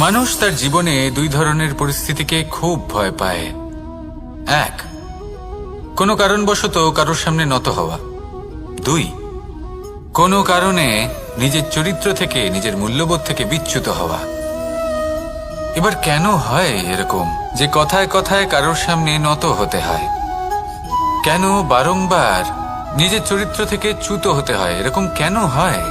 মানুষ তার জীবনে দুই ধরনের পরিস্থিতিকে খুব ভয় পায়। এক, কোনো কারণবশত কারোর সামনে নত হওয়া। দুই, কোনো কারণে নিজের চরিত্র থেকে, নিজের মূল্যবোধ থেকে বিচ্যুত হওয়া। এবার কেন হয় এরকম যে কথায় কথায় কারোর সামনে নত হতে হয়? কেন বারংবার নিজের চরিত্র থেকে চ্যুত হতে হয়? এরকম কেন হয়?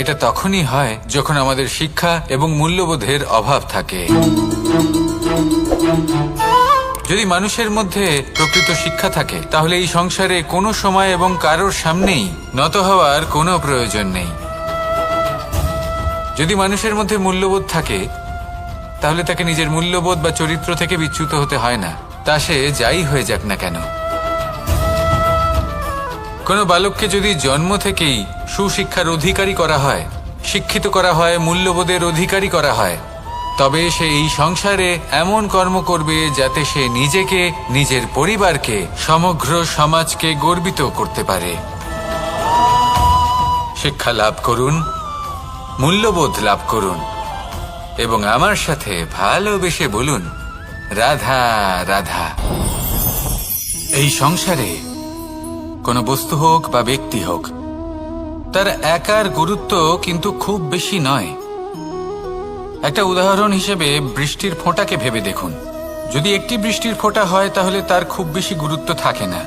এটা তখনই হয় যখন আমাদের শিক্ষা এবং মূল্যবোধের অভাব থাকে। যদি মানুষের মধ্যে প্রকৃত শিক্ষা থাকে তাহলে এই সংসারে কোনো সময় এবং কারোর সামনেই নত হওয়ার কোনো প্রয়োজন নেই। যদি মানুষের মধ্যে মূল্যবোধ থাকে তাহলে তাকে নিজের মূল্যবোধ বা চরিত্র থেকে বিচ্যুত হতে হয় না, তা সে যাই হয়ে যাক না কেন। কোনো বালককে যদি জন্ম থেকেই সুশিক্ষার অধিকারী করা হয়, শিক্ষিত করা হয়, মূল্যবোধের অধিকারী করা হয়, তবে সে এই সংসারে এমন কর্ম করবে যাতে সে নিজেকে, নিজের পরিবারকে, সমগ্র সমাজকে গর্বিত করতে পারে। শিক্ষা লাভ করুন, মূল্যবোধ লাভ করুন এবং আমার সাথে ভালোবেসে বলুন, রাধা রাধা। এই সংসারে কোনো বস্তু হোক বা ব্যক্তি হোক, তার একার গুরুত্ব কিন্তু খুব বেশি নয়। একটা উদাহরণ হিসেবে বৃষ্টির ফোঁটাকে ভেবে দেখুন। যদি একটি বৃষ্টির ফোঁটা হয় তাহলে তার খুব বেশি গুরুত্ব থাকে না,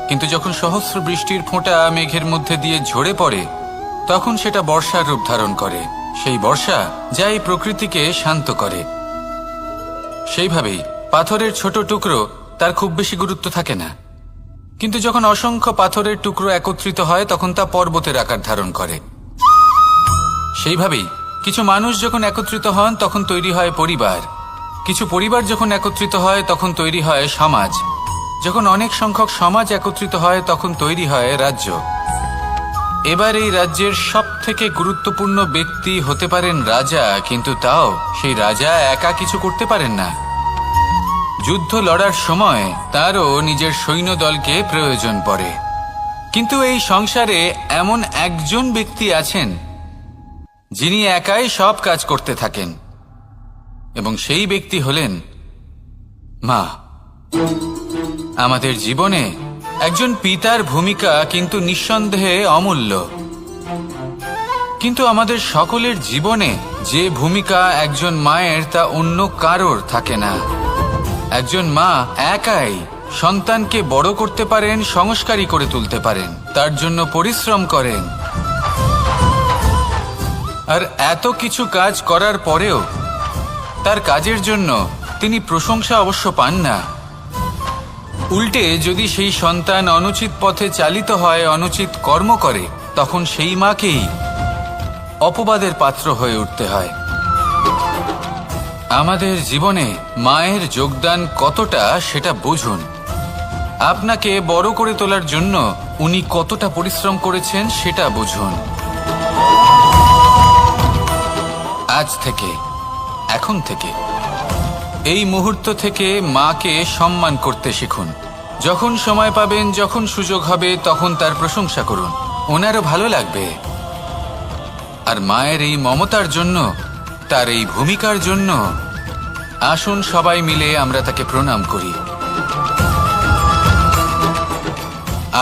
কিন্তু যখন সহস্র বৃষ্টির ফোঁটা মেঘের মধ্যে দিয়ে ঝরে পড়ে তখন সেটা বর্ষার রূপ ধারণ করে। সেই বর্ষা যা এই প্রকৃতিকে শান্ত করে। সেইভাবেই পাথরের ছোট টুকরো, তার খুব বেশি গুরুত্ব থাকে না, কিন্তু যখন অসংখ্য পাথরের টুকরো একত্রিত হয় তখন তা পর্বতের আকার ধারণ করে। সেইভাবেই কিছু মানুষ যখন একত্রিত হন তখন তৈরি হয় পরিবার, কিছু পরিবার যখন একত্রিত হয় তখন তৈরি হয় সমাজ, যখন অনেক সংখ্যক সমাজ একত্রিত হয় তখন তৈরি হয় রাজ্য। এবার এই রাজ্যের সবথেকে গুরুত্বপূর্ণ ব্যক্তি হতে পারেন রাজা, কিন্তু তাও সেই রাজা একা কিছু করতে পারেন না। যুদ্ধ লড়ার সময় তারও নিজের সৈন্যদলকে প্রয়োজন পড়ে। কিন্তু এই সংসারে এমন একজন ব্যক্তি আছেন যিনি একাই সব কাজ করতে থাকেন, এবং সেই ব্যক্তি হলেন মা। আমাদের জীবনে একজন পিতার ভূমিকা কিন্তু নিঃসন্দেহে অমূল্য, কিন্তু আমাদের সকলের জীবনে যে ভূমিকা একজন মায়ের তা অন্য কারোর থাকে না। একজন মা একাই সন্তানকে বড় করতে পারেন, সংস্কারী করে তুলতে পারেন, তার জন্য পরিশ্রম করেন। আর এত কিছু কাজ করার পরেও তার কাজের জন্য তিনি প্রশংসা অবশ্য পান না। উল্টে যদি সেই সন্তান অনুচিত পথে চালিত হয়, অনুচিত কর্ম করে, তখন সেই মাকেই অপবাদের পাত্র হয়ে উঠতে হয়। আমাদের জীবনে মায়ের যোগদান কতটা সেটা বুঝুন। আপনাকে বড় করে তোলার জন্য উনি কতটা পরিশ্রম করেছেন সেটা বুঝুন। আজ থেকে, এখন থেকে, এই মুহূর্ত থেকে মাকে সম্মান করতে শিখুন। যখন সময় পাবেন, যখন সুযোগ হবে, তখন তার প্রশংসা করুন, ওনারও ভালো লাগবে। আর মায়ের এই মমতার জন্য, তার এই ভূমিকার জন্য আসুন সবাই মিলে আমরা তাকে প্রণাম করি,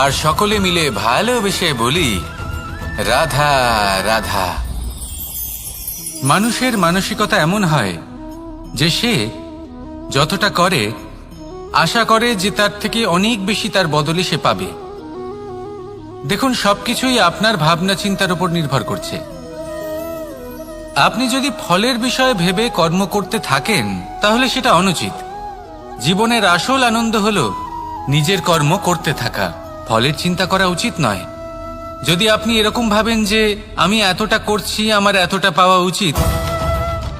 আর সকলে মিলে ভালোবেসে বলি, রাধা রাধা। মানুষের মানসিকতা এমন হয় যে সে যতটা করে আশা করে যে তার থেকে অনেক বেশি তার বদলে সে পাবে। দেখুন, সবকিছুই আপনার ভাবনা চিন্তার উপর নির্ভর করছে। আপনি যদি ফলের বিষয়ে ভেবে কর্ম করতে থাকেন তাহলে সেটা অনুচিত। জীবনের আসল আনন্দ হলো নিজের কর্ম করতে থাকা, ফলের চিন্তা করা উচিত নয়। যদি আপনি এরকম ভাবেন যে আমি এতটা করছি, আমার এতটা পাওয়া উচিত,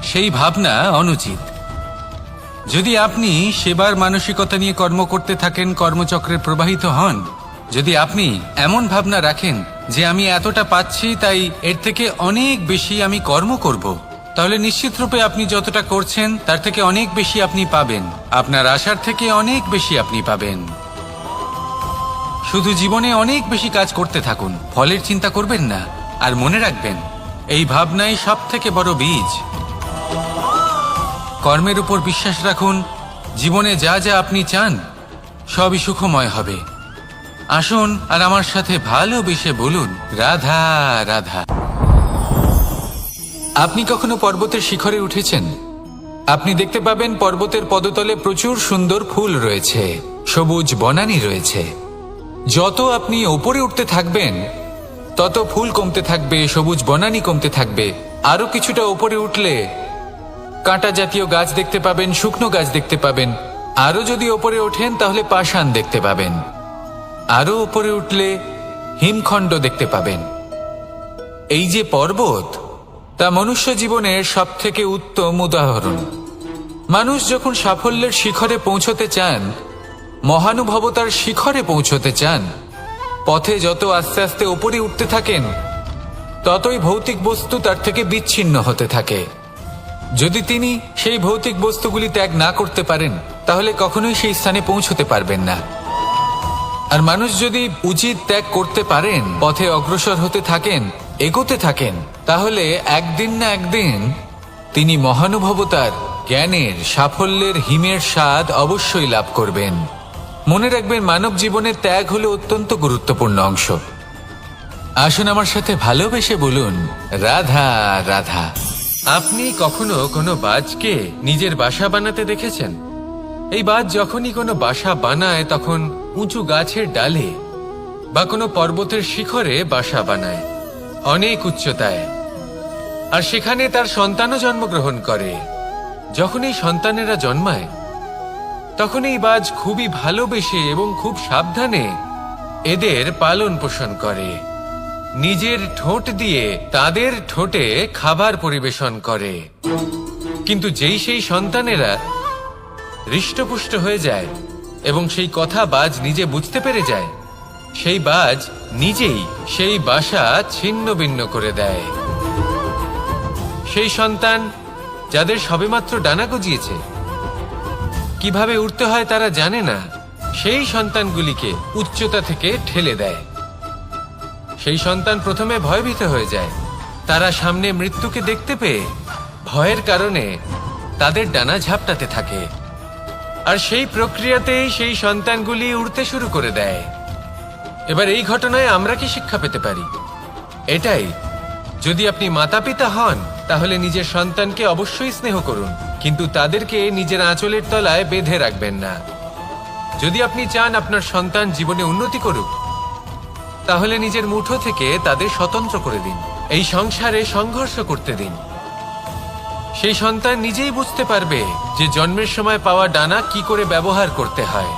সেই ভাবনা অনুচিত। যদি আপনি সেবার মানসিকতা নিয়ে কর্ম করতে থাকেন, কর্মচক্রে প্রবাহিত হন, যদি আপনি এমন ভাবনা রাখেন যে আমি এতটা পাচ্ছি তাই এর থেকে অনেক বেশি আমি কর্ম করব, তাহলে নিশ্চিতরূপে আপনি যতটা করছেন তার থেকে অনেক বেশি আপনি পাবেন, আপনার আশার থেকে অনেক বেশি আপনি পাবেন। শুধু জীবনে অনেক বেশি কাজ করতে থাকুন, ফলের চিন্তা করবেন না। আর মনে রাখবেন, এই ভাবনাই সব থেকে বড় বীজ। কর্মের উপর বিশ্বাস রাখুন, জীবনে যা যা আপনি চান সবই সুখময় হবে। আসুন আর আমার সাথে ভালোবেসে বলুন, রাধা রাধা। আপনি কখনো পর্বতের শিখরে উঠেছেন? আপনি দেখতে পাবেন পর্বতের পদতলে প্রচুর সুন্দর ফুল রয়েছে, সবুজ বনানী রয়েছে। যত আপনি ওপরে উঠতে থাকবেন তত ফুল কমতে থাকবে, সবুজ বনানী কমতে থাকবে। আরো কিছুটা ওপরে উঠলে কাঁটা জাতীয় গাছ দেখতে পাবেন, শুকনো গাছ দেখতে পাবেন। আরো যদি ওপরে ওঠেন তাহলে পাষাণ দেখতে পাবেন। আরো উপরে উঠলে হিমখণ্ড দেখতে পাবেন। এই যে পর্বত, তা মনুষ্য জীবনের সব থেকে উত্তম উদাহরণ। মানুষ যখন সাফল্যের শিখরে পৌঁছতে চান, মহানুভবতার শিখরে পৌঁছতে চান, পথে যত আস্তে আস্তে উপরে উঠতে থাকেন ততই ভৌতিক বস্তু তার থেকে বিচ্ছিন্ন হতে থাকে। যদি তিনি সেই ভৌতিক বস্তুগুলি ত্যাগ না করতে পারেন তাহলে কখনোই সেই স্থানে পৌঁছতে পারবেন না। আর মানুষ যদি উচিত ত্যাগ করতে পারেন, পথে অগ্রসর হতে থাকেন, এগোতে থাকেন, তাহলে একদিন না একদিন তিনি মহানুভবতার, জ্ঞানের, সাফল্যের হিমের স্বাদ অবশ্যই লাভ করবেন। মনে রাখবেন, মানব জীবনের ত্যাগ হলো অত্যন্ত গুরুত্বপূর্ণ অংশ। আসুন আমার সাথে ভালোবেসে বলুন, রাধা রাধা। আপনি কখনো কোনো বাজকে নিজের বাসা বানাতে দেখেছেন? এই বাজ যখনই কোনো বাসা বানায় তখন উঁচু গাছের ডালে বা কোনো পর্বতের শিখরে বাসা বানায়, অনেক উচ্চতায়। আর সেখানে তার সন্তানও জন্মগ্রহণ করে। যখন এই সন্তানেরা জন্মায় তখন এই বাজ খুবই ভালোবেসে এবং খুব সাবধানে এদের পালন পোষণ করে। নিজের ঠোঁট দিয়ে তাদের ঠোঁটে খাবার পরিবেশন করে। কিন্তু যেই সেই সন্তানেরা হৃষ্টপুষ্ট হয়ে যায় এবং সেই কথা বাজ নিজে বুঝতে পেরে যায়, সেই বাজ নিজেই সেই বাসা ছিন্ন ভিন্ন করে দেয়। সেই সন্তান যাদের সবেমাত্র ডানা গজিয়েছে, কিভাবে উড়তে হয় তারা জানে না, সেই সন্তানগুলিকে উচ্চতা থেকে ঠেলে দেয়। সেই সন্তান প্রথমে ভয়ভীত হয়ে যায়। তারা সামনে মৃত্যুকে দেখতে পেয়ে ভয়ের কারণে তাদের ডানা ঝাপটাতে থাকে। আর সেই প্রক্রিয়াতেই সেই সন্তানগুলি উড়তে শুরু করে দেয়। এবার এই ঘটনায় আমরা কি শিক্ষা পেতে পারি? এটাই, যদি আপনি মাতা পিতা হন তাহলে নিজের সন্তানকে অবশ্যই স্নেহ করুন, কিন্তু তাদেরকে নিজের আঁচলের তলায় বেঁধে রাখবেন না। যদি আপনি চান আপনার সন্তান জীবনে উন্নতি করুক, তাহলে নিজের মুঠো থেকে তাদের স্বতন্ত্র করে দিন। এই সংসারে সংঘর্ষ করতে দিন। সেই সন্তান নিজেই বুঝতে পারবে যে জন্মের সময় পাওয়া ডানা কি করে ব্যবহার করতে হয়।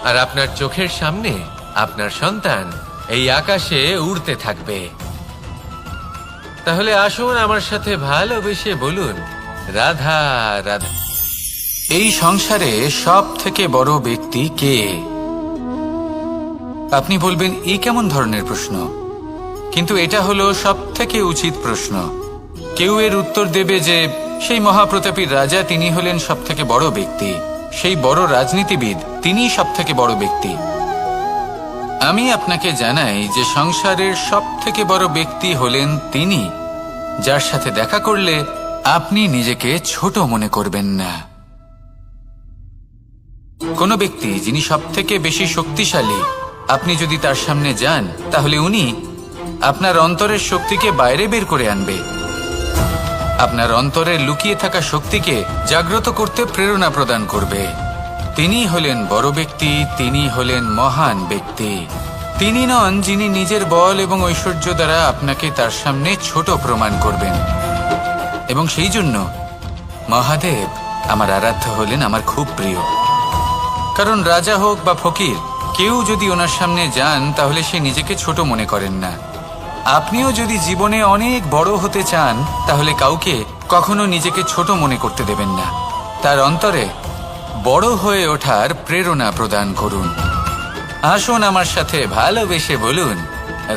আর আপনার চোখের সামনে আপনার সন্তান এই আকাশে উড়তে থাকবে। তাহলে আসুন আমার সাথে ভালোবেসে বলুন, রাধা রাধা। এই সংসারে সব থেকে বড় ব্যক্তি কে? আপনি বলবেন, এই কেমন ধরনের প্রশ্ন? কিন্তু এটা হলো সব থেকে উচিত প্রশ্ন। কেউ এর উত্তর দেবে যে সেই মহাপ্রতাপী রাজা, তিনি হলেন সব থেকে বড় ব্যক্তি, সেই বড় রাজনীতিবিদ, তিনিই সব থেকে বড় ব্যক্তি। আমি আপনাকে জানাই যে সংসারের সব থেকে বড় ব্যক্তি হলেন তিনি, যার সাথে দেখা করলে আপনি নিজেকে ছোট মনে করবেন না। কোনো ব্যক্তি যিনি সব থেকে বেশি শক্তিশালী, আপনি যদি তার সামনে যান তাহলে উনি আপনার অন্তরের শক্তিকে বাইরে বের করে আনবে। আপনার অন্তরে লুকিয়ে থাকা শক্তিকে জাগ্রত করতে প্রেরণা প্রদান করবে। তিনি হলেন বড় ব্যক্তি, তিনি হলেন মহান ব্যক্তি। তিনি নন যিনি নিজের বল এবং ঐশ্বর্য দ্বারা আপনাকে তার সামনে ছোট প্রমাণ করবেন। এবং সেই জন্য মহাদেব আমার আরাধ্য হলেন আমার খুব প্রিয়। কারণ রাজা হোক বা ফকির, কেউ যদি ওনার সামনে যান তাহলে সে নিজেকে ছোট মনে করেন না। আপনিও যদি জীবনে অনেক বড় হতে চান তাহলে কাউকে কখনো নিজেকে ছোট মনে করতে দেবেন না। তার অন্তরে বড় হয়ে ওঠার প্রেরণা প্রদান করুন। আসুন আমার সাথে ভালোবেসে বলুন,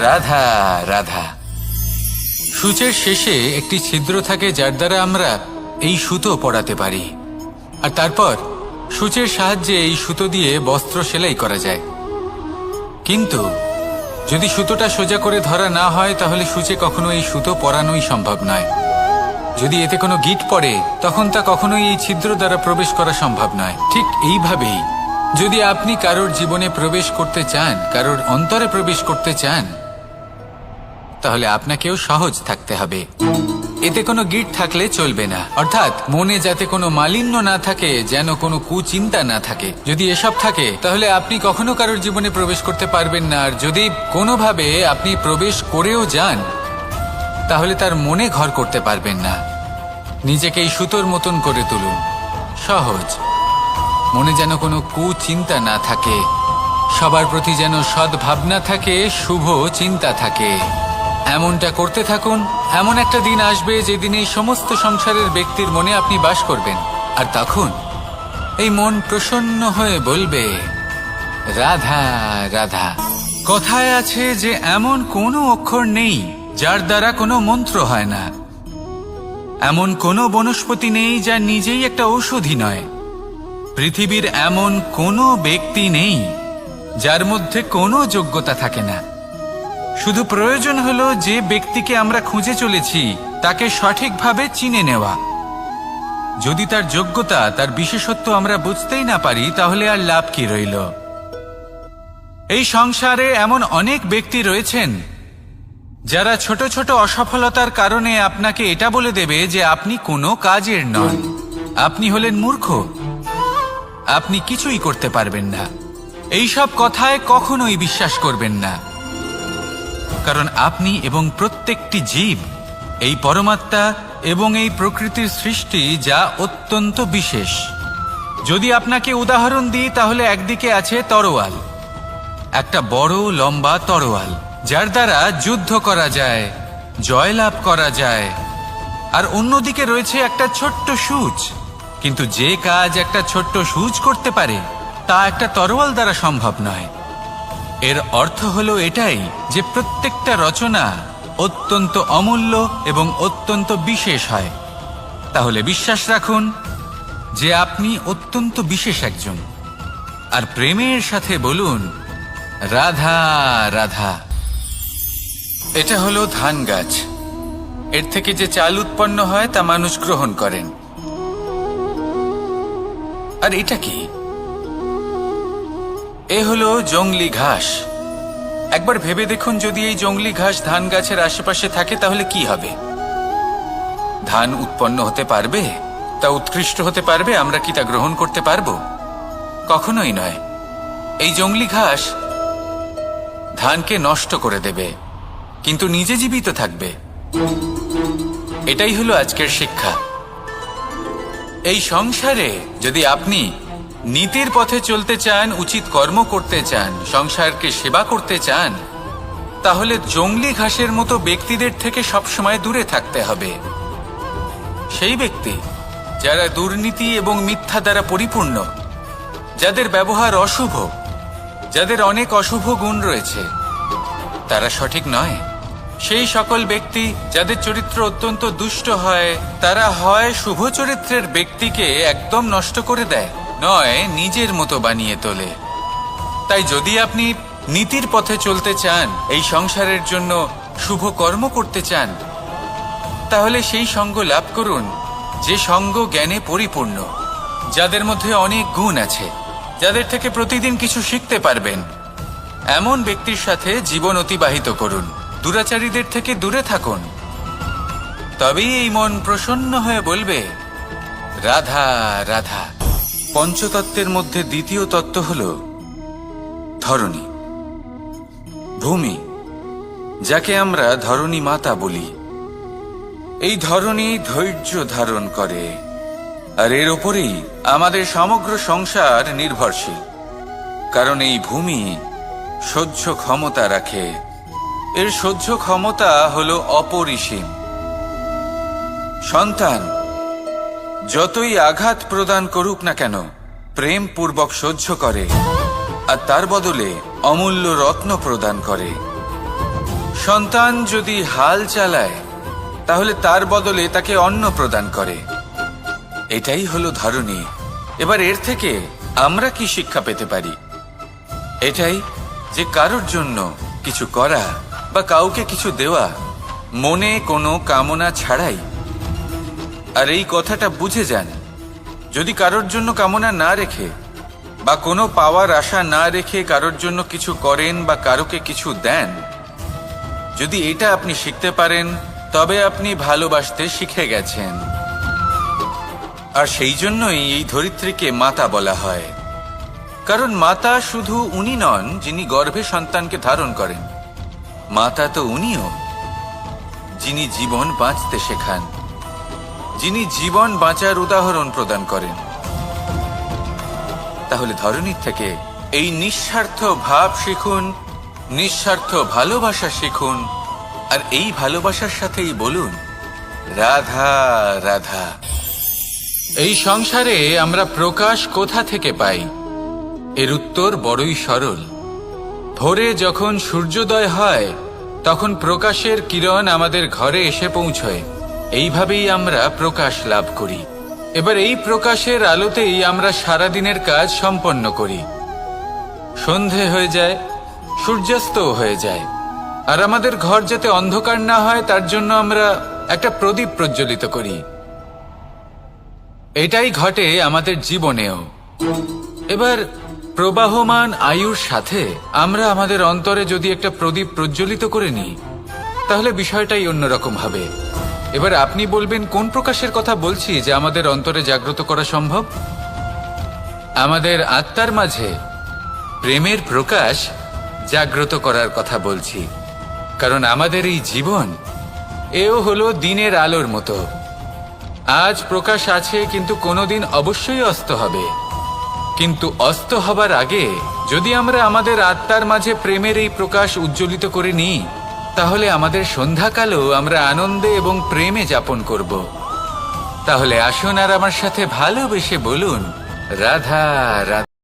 রাধা রাধা। সূচের শেষে একটি ছিদ্র থাকে যার দ্বারা আমরা এই সুতো পরাতে পারি। আর তারপর সূচের সাহায্যে এই সুতো দিয়ে বস্ত্র সেলাই করা যায়। কিন্তু যদি সুতোটা সোজা করে ধরা না হয় তাহলে সূচে কখনো এই সুতো পরানোই সম্ভব নয়। যদি এতে কোনো গিঁট পড়ে তখন তা কখনোই এই ছিদ্র দ্বারা প্রবেশ করা সম্ভব নয়। ঠিক এইভাবেই যদি আপনি কারোর জীবনে প্রবেশ করতে চান, কারোর অন্তরে প্রবেশ করতে চান, তাহলে আপনাকেও সহজ থাকতে হবে। এতে কোনো গিঁট থাকলে চলবে না, অর্থাৎ মনে যাতে কোনো মালিন্য না থাকে, যেন কোনো কুচিন্তা না থাকে। যদি এসব থাকে তাহলে আপনি কখনো কারোর জীবনে প্রবেশ করতে পারবেন না। আর যদি কোনোভাবে আপনি প্রবেশ করেও যান তাহলে তার মনে ঘর করতে পারবেন না। নিজেকে এই সুতোর মতন করে তুলুন, সহজ। মনে যেন কোনো কুচিন্তা না থাকে, সবার প্রতি যেন সদ্ভাবনা থাকে, শুভ চিন্তা থাকে। এমনটা করতে থাকুন। এমন একটা দিন আসবে যেদিন এই সমস্ত সংসারের ব্যক্তির মনে আপনি বাস করবেন, আর তখন এই মন প্রসন্ন হয়ে বলবে, রাধা রাধা। কথায় আছে যে এমন কোনো অক্ষর নেই যার দ্বারা কোনো মন্ত্র হয় না, এমন কোনো বনস্পতি নেই যা নিজেই একটা ঔষধি নয়, পৃথিবীর এমন কোনো ব্যক্তি নেই যার মধ্যে কোনো যোগ্যতা থাকে না। শুধু প্রয়োজন হলো যে ব্যক্তিকে আমরা খুঁজে চলেছি তাকে সঠিকভাবে চিনে নেওয়া। যদি তার যোগ্যতা, তার বিশেষত্ব আমরা বুঝতেই না পারি তাহলে আর লাভ কি রইল? এই সংসারে এমন অনেক ব্যক্তি রয়েছেন যারা ছোট ছোট অসফলতার কারণে আপনাকে এটা বলে দেবে যে আপনি কোনো কাজের নন, আপনি হলেন মূর্খ, আপনি কিছুই করতে পারবেন না। এইসব কথায় কখনোই বিশ্বাস করবেন না, কারণ আপনি এবং প্রত্যেকটি জীব এই পরমাত্মা এবং এই প্রকৃতির সৃষ্টি, যা অত্যন্ত বিশেষ। যদি আপনাকে উদাহরণ দিই তাহলে একদিকে আছে তরোয়াল, একটা বড় লম্বা তরোয়াল যার দ্বারা যুদ্ধ করা যায়, জয়লাভ করা যায়। আর অন্যদিকে রয়েছে একটা ছোট্ট সূচ, কিন্তু যে কাজ একটা ছোট্ট সূচ করতে পারে তা একটা তরোয়াল দ্বারা সম্ভব নয়। এর অর্থ হলো এটাই যে প্রত্যেকটা রচনা অত্যন্ত অমূল্য এবং অত্যন্ত বিশেষ হয়। তাহলে বিশ্বাস রাখুন যে আপনি অত্যন্ত বিশেষ একজন, আর প্রেমের সাথে বলুন, রাধা রাধা। এটা হলো ধান গাছ। এর থেকে যে চাল উৎপন্ন হয় তা মানুষ গ্রহণ করেন। আর এটা কি? এ হলো জংলি ঘাস। একবার ভেবে দেখুন, যদি এই জংলি ঘাস ধান গাছের আশেপাশে থাকে তাহলে কি হবে? ধান উৎপন্ন হতে পারবে? তা উৎকৃষ্ট হতে পারবে? আমরা কি তা গ্রহণ করতে পারবো? কখনোই নয়। এই জংলি ঘাস ধানকে নষ্ট করে দেবে, কিন্তু নিজে জীবিত থাকবে। এটাই হলো আজকের শিক্ষা। এই সংসারে যদি আপনি নীতির পথে চলতে চান, উচিত কর্ম করতে চান, সংসারকে সেবা করতে চান, তাহলে জংলি ঘাসের মতো ব্যক্তিদের থেকে সবসময় দূরে থাকতে হবে। সেই ব্যক্তি যারা দুর্নীতি এবং মিথ্যা দ্বারা পরিপূর্ণ, যাদের ব্যবহার অশুভ, যাদের অনেক অশুভ গুণ রয়েছে, তারা সঠিক নয়। সেই সকল ব্যক্তি যাদের চরিত্র অত্যন্ত দুষ্ট হয়, তারা হয় শুভ চরিত্রের ব্যক্তিকে একদম নষ্ট করে দেয়, নয় নিজের মতো বানিয়ে তোলে। তাই যদি আপনি নীতির পথে চলতে চান, এই সংসারের জন্য শুভ কর্ম করতে চান, তাহলে সেই সঙ্গ লাভ করুন যে সঙ্গ জ্ঞানে পরিপূর্ণ, যাদের মধ্যে অনেক গুণ আছে, যাদের থেকে প্রতিদিন কিছু শিখতে পারবেন। এমন ব্যক্তির সাথে জীবন অতিবাহিত করুন। দুরাচারীদের থেকে দূরে থাকুন। তবেই এই মন প্রসন্ন হয়ে বলবে, রাধা রাধা। পঞ্চতত্ত্বের মধ্যে দ্বিতীয় তত্ত্ব হল ধরণী, ভূমি, যাকে আমরা ধরণী মাতা বলি। এই ধরণী ধৈর্য ধারণ করে, আর এর ওপরেই আমাদের সমগ্র সংসার নির্ভরশীল। কারণ এই ভূমি সহ্য ক্ষমতা রাখে। এর সহ্য ক্ষমতা হলো অপরিসীম। সন্তান যতই আঘাত প্রদান করুক না কেন, প্রেম পূর্বক সহ্য করে, আর তার বদলে অমূল্য রত্ন প্রদান করে। সন্তান যদি হাল চালায়, তাহলে তার বদলে তাকে অন্ন প্রদান করে। এটাই হলো ধরণী। এবার এর থেকে আমরা কি শিক্ষা পেতে পারি? এটাই যে কারোর জন্য কিছু করা বা কাউকে কিছু দেওয়া মনে কোনো কামনা ছাড়াই। আর এই কথাটা বুঝে যান, যদি কারোর জন্য কামনা না রেখে বা কোনো পাওয়ার আশা না রেখে কারোর জন্য কিছু করেন বা কারোকে কিছু দেন, যদি এটা আপনি শিখতে পারেন তবে আপনি ভালোবাসতে শিখে গেছেন। আর সেই জন্যই এই ধরিত্রীকে মাতা বলা হয়, কারণ মাতা শুধু উনি নন যিনি গর্ভে সন্তানকে ধারণ করেন, মাতা তো উনিও যিনি জীবন বাঁচতে শেখান, যিনি জীবন বাঁচার উদাহরণ প্রদান করেন। তাহলে ধরনীর থেকে এই নিঃস্বার্থ ভাব শিখুন, নিঃস্বার্থ ভালোবাসা শিখুন, আর এই ভালোবাসার সাথেই বলুন রাধা রাধা। এই সংসারে আমরা প্রকাশ কোথা থেকে পাই? এর উত্তর বড়ই সরল। ভোরে যখন সূর্যোদয় হয় তখন প্রকাশের কিরণ আমাদের ঘরে এসে পৌঁছয়। এইভাবেই আমরা প্রকাশ লাভ করি। এবার এই প্রকাশের আলোতেই আমরা সারাদিনের কাজ সম্পন্ন করি। সন্ধে হয়ে যায়, সূর্যাস্তও হয়ে যায়, আর আমাদের ঘর যাতে অন্ধকার না হয় তার জন্য আমরা একটা প্রদীপ প্রজ্বলিত করি। এটাই ঘটে আমাদের জীবনেও। এবার প্রবাহমান আয়ুর সাথে আমরা আমাদের অন্তরে যদি একটা প্রদীপ প্রজ্বলিত করে নিই তাহলে বিষয়টাই অন্যরকম হবে। এবার আপনি বলবেন কোন প্রকাশের কথা বলছি যে আমাদের অন্তরে জাগ্রত করা সম্ভব? আমাদের আত্মার মাঝে প্রেমের প্রকাশ জাগ্রত করার কথা বলছি। কারণ আমাদের এই জীবন এও হলো দিনের আলোর মতো। আজ প্রকাশ আছে কিন্তু কোনোদিন অবশ্যই অস্ত হবে। কিন্তু অস্ত হবার আগে যদি আমরা আমাদের আত্মার মাঝে প্রেমের এই প্রকাশ উজ্জ্বলিত করে নিই তাহলে আমাদের সন্ধ্যাকালও আমরা আনন্দে এবং প্রেমে যাপন করব। তাহলে আসুন আর আমার সাথে ভালোবেসে বলুন রাধা রাধা।